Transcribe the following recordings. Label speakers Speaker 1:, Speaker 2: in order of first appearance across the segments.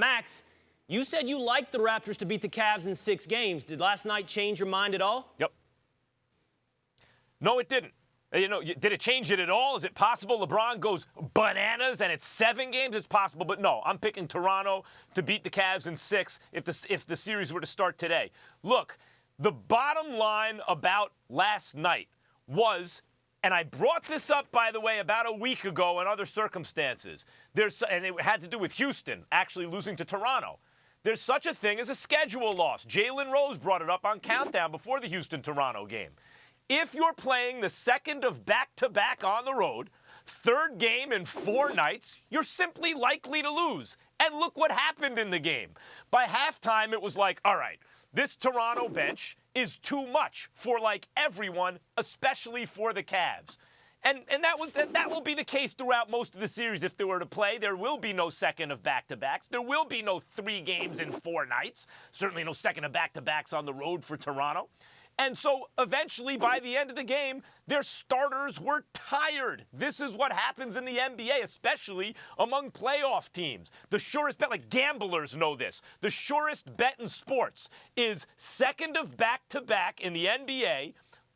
Speaker 1: Max, you said you liked the Raptors to beat the Cavs in 6 games. Did last night change your mind at all?
Speaker 2: Yep. No, it didn't. Did it change it at all? Is it possible LeBron goes bananas and it's 7 games? It's possible, but no. I'm picking Toronto to beat the Cavs in 6 if the series were to start today. Look, the bottom line about last night was, and I brought this up, by the way, about a week ago in other circumstances. And it had to do with Houston actually losing to Toronto. There's such a thing as a schedule loss. Jalen Rose brought it up on Countdown before the Houston-Toronto game. If you're playing the second of back-to-back on the road, 3rd game in 4 nights, you're simply likely to lose. And look what happened in the game. By halftime, it was like, all right, this Toronto bench is too much for, like, everyone, especially for the Cavs. And that will be the case throughout most of the series if they were to play. There will be no second of back-to-backs. There will be no 3 games in 4 nights. Certainly no second of back-to-backs on the road for Toronto. And so eventually, by the end of the game, their starters were tired. This is what happens in the NBA, especially among playoff teams. The surest bet, like gamblers know this, the surest bet in sports is second of back-to-back in the NBA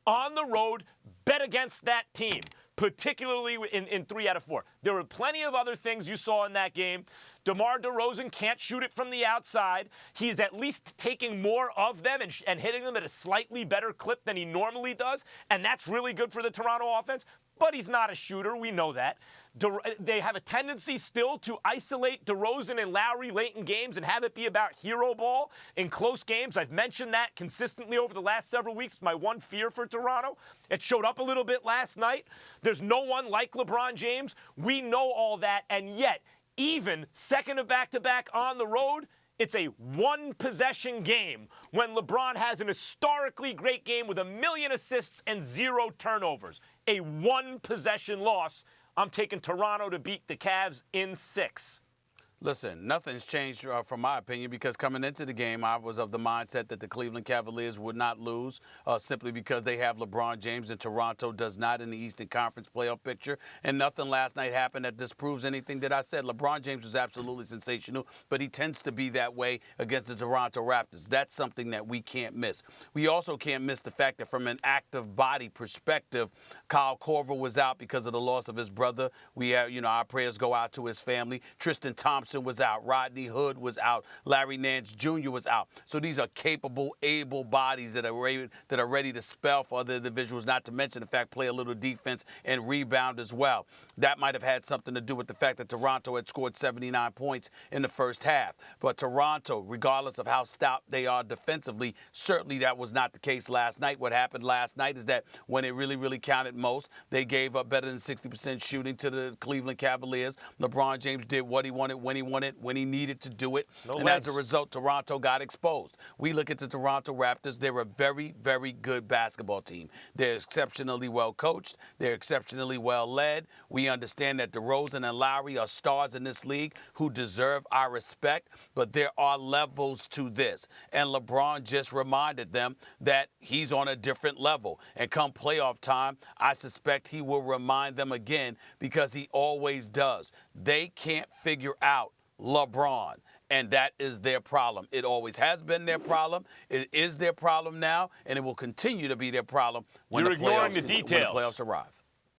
Speaker 2: on the road, bet against that team, particularly in 3 out of 4. There were plenty of other things you saw in that game. DeMar DeRozan can't shoot it from the outside. He's at least taking more of them and hitting them at a slightly better clip than he normally does, and that's really good for the Toronto offense. But he's not a shooter. We know that. They have a tendency still to isolate DeRozan and Lowry late in games and have it be about hero ball in close games. I've mentioned that consistently over the last several weeks. It's my one fear for Toronto. It showed up a little bit last night. There's no one like LeBron James. We know all that, and yet, even second of back-to-back on the road, it's a 1-possession game when LeBron has an historically great game with 1 million assists and 0 turnovers. A 1-possession loss. I'm taking Toronto to beat the Cavs in 6.
Speaker 3: Listen, nothing's changed from my opinion because coming into the game, I was of the mindset that the Cleveland Cavaliers would not lose simply because they have LeBron James and Toronto does not in the Eastern Conference playoff picture. And nothing last night happened that disproves anything that I said. LeBron James was absolutely sensational, but he tends to be that way against the Toronto Raptors. That's something that we can't miss. We also can't miss the fact that from an active body perspective, Kyle Korver was out because of the loss of his brother. We have, our prayers go out to his family. Tristan Thompson was out. Rodney Hood was out. Larry Nance Jr. was out. So these are capable, able bodies that are ready to spell for other individuals, not to mention the fact play a little defense and rebound as well. That might have had something to do with the fact that Toronto had scored 79 points in the first half. But Toronto, regardless of how stout they are defensively, certainly that was not the case last night. What happened last night is that when it really, really counted most, they gave up better than 60% shooting to the Cleveland Cavaliers. LeBron James did what he wanted, when he needed to do it. As a result, Toronto got exposed. We look at the Toronto Raptors. They're a very, very good basketball team. They're exceptionally well coached. They're exceptionally well led. We understand that DeRozan and Lowry are stars in this league who deserve our respect, but there are levels to this. And LeBron just reminded them that he's on a different level. And come playoff time, I suspect he will remind them again because he always does. They can't figure out LeBron, and that is their problem. It always has been their problem. It is their problem now, and it will continue to be their problem when the playoffs arrive.